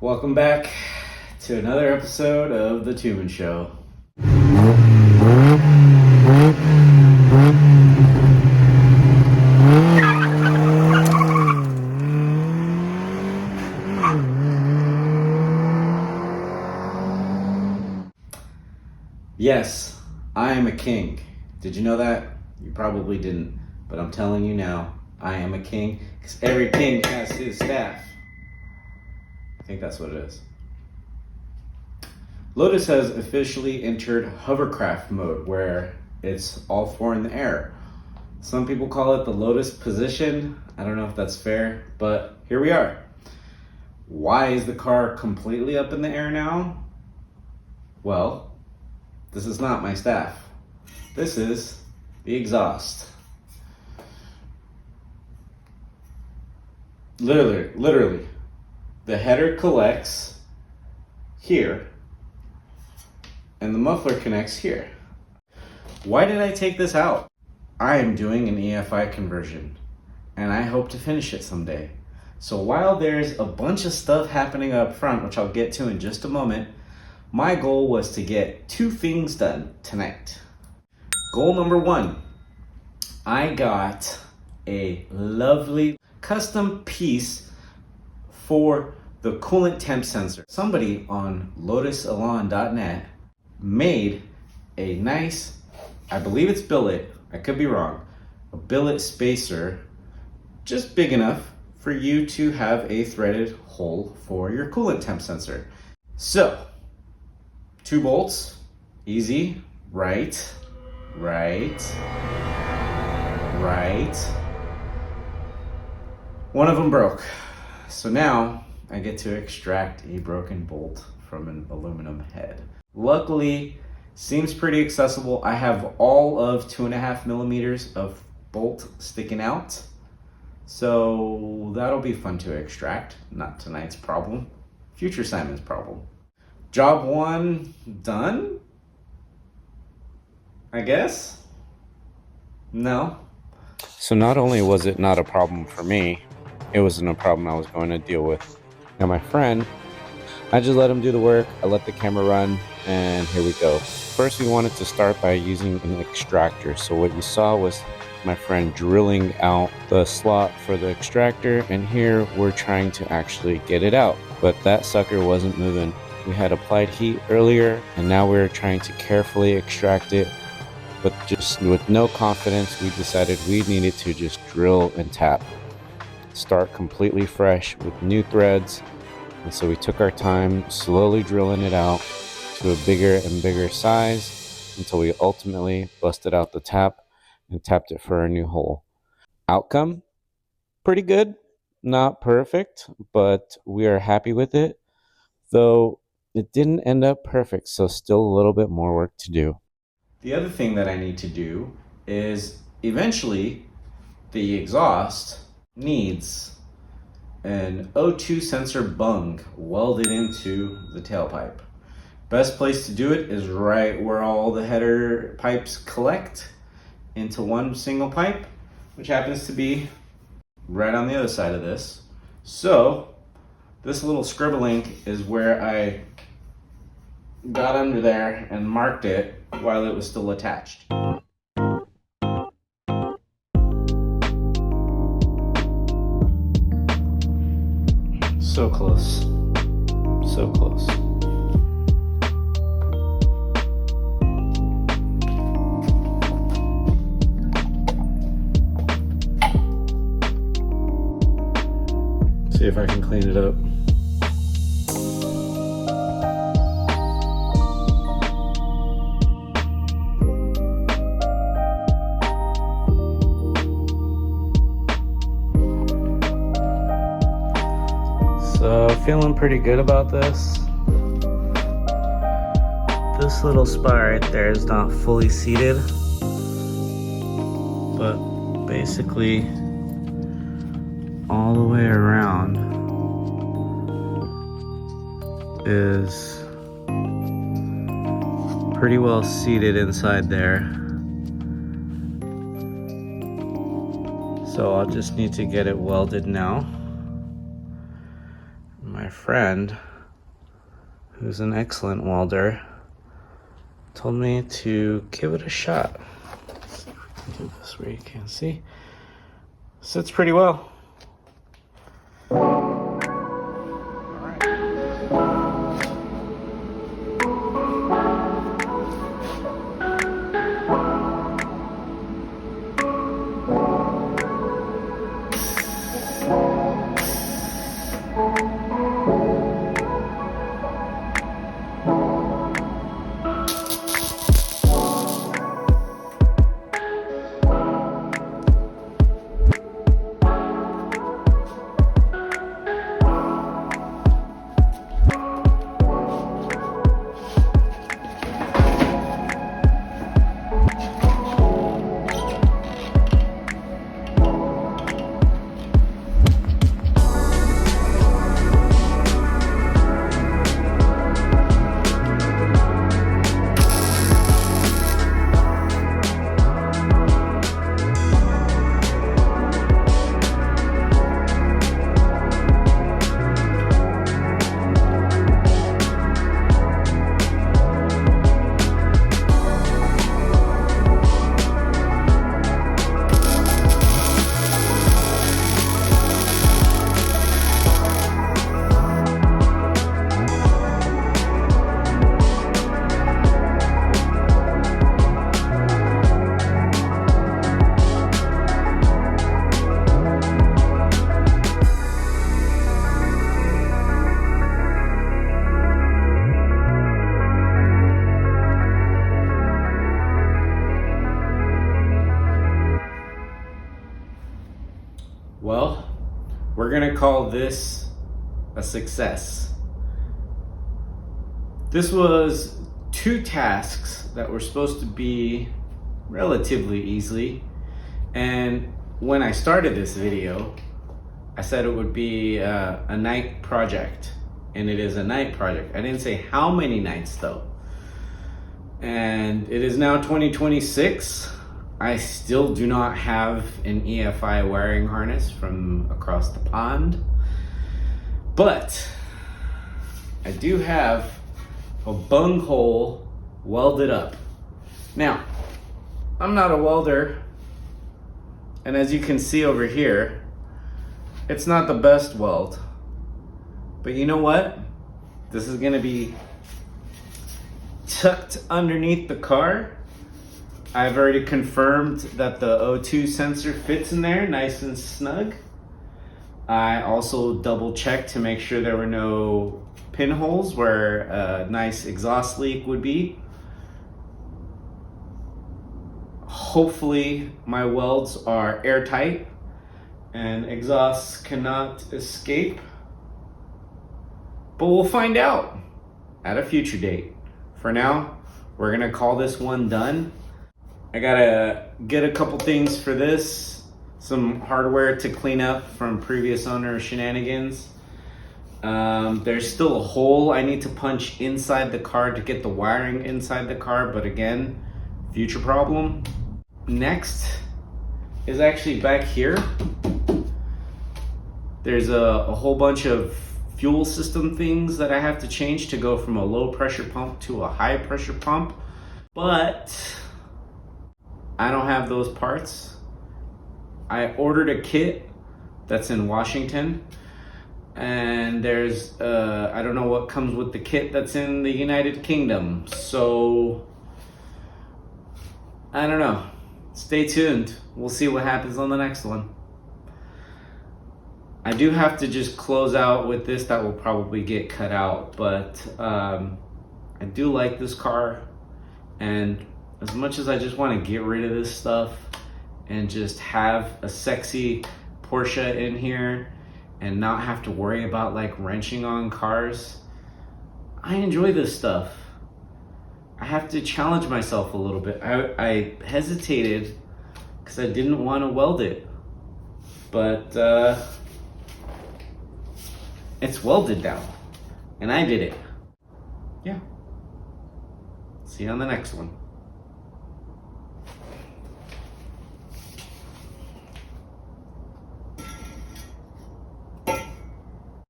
Welcome back to another episode of The Tuman Show. Yes, I am a king. Did you know that? You probably didn't, but I'm telling you now, I am a king because every king has his staff. I think that's what it is. Lotus has officially entered hovercraft mode where it's all four in the air. Some people call it the Lotus position. I don't know if that's fair, but here we are. Why is the car completely up in the air now? Well, this is not my staff. This is the exhaust. Literally, the header collects here and the muffler connects here. Why did I take this out? I am doing an EFI conversion and I hope to finish it someday. So while there's a bunch of stuff happening up front, which I'll get to in just a moment, my goal was to get two things done tonight. Goal number one, I got a lovely custom piece for the coolant temp sensor. Somebody on lotusalon.net made a nice, I believe it's billet, I could be wrong, a billet spacer just big enough for you to have a threaded hole for your coolant temp sensor. So, 2 bolts, easy, right. One of them broke. So now I get to extract a broken bolt from an aluminum head. Luckily, seems pretty accessible. I have all of 2.5 millimeters of bolt sticking out. So that'll be fun to extract. Not tonight's problem, future Simon's problem. Job 1 done? I guess? No. So not only was it not a problem for me, it wasn't a problem I was going to deal with. Now my friend, I just let him do the work, I let the camera run, and here we go. First we wanted to start by using an extractor. So what you saw was my friend drilling out the slot for the extractor, and here we're trying to actually get it out. But that sucker wasn't moving. We had applied heat earlier, and now we're trying to carefully extract it, but just with no confidence, we decided we needed to just drill and tap. Start completely fresh with new threads, and so we took our time slowly drilling it out to a bigger and bigger size until we ultimately busted out the tap and tapped it for a new hole. Outcome? Pretty good. Not perfect, but we are happy with it, though it didn't end up perfect, so still a little bit more work to do. The other thing that I need to do is eventually the exhaust needs an O2 sensor bung welded into the tailpipe. Best place to do it is right where all the header pipes collect into one single pipe, which happens to be right on the other side of this. So this little scribbling is where I got under there and marked it while it was still attached. So close. So close. See if I can clean it up. So feeling pretty good about this. This little spot right there is not fully seated, but basically all the way around is pretty well seated inside there. So I'll just need to get it welded now. My friend who's an excellent welder, told me to give it a shot. Let's see if we can do this where you can see. Sits pretty well. Well, we're gonna call this a success. This was 2 tasks that were supposed to be relatively easy, and when I started this video, I said it would be a night project, and it is a night project. I didn't say how many nights though. And it is now 2026. I still do not have an EFI wiring harness from across the pond, but I do have a bunghole welded up. Now, I'm not a welder, and as you can see over here, it's not the best weld, but you know what? This is gonna be tucked underneath the car. I've already confirmed that the O2 sensor fits in there nice and snug. I also double checked to make sure there were no pinholes where a nice exhaust leak would be. Hopefully my welds are airtight and exhausts cannot escape. But we'll find out at a future date. For now, we're gonna call this one done. I gotta get a couple things for this, some hardware to clean up from previous owner shenanigans. There's still a hole I need to punch inside the car to get the wiring inside the car, but again, future problem. Next is actually back here. There's a whole bunch of fuel system things that I have to change to go from a low pressure pump to a high pressure pump, but I don't have those parts. I ordered a kit that's in Washington, and there's I don't know what comes with the kit that's in the United Kingdom, so I don't know. Stay tuned. We'll see what happens on the next one. I do have to just close out with this. That will probably get cut out, but I do like this car, and as much as I just want to get rid of this stuff and just have a sexy Porsche in here and not have to worry about like wrenching on cars, I enjoy this stuff. I have to challenge myself a little bit. I hesitated because I didn't want to weld it, but it's welded now, and I did it. Yeah. See you on the next one.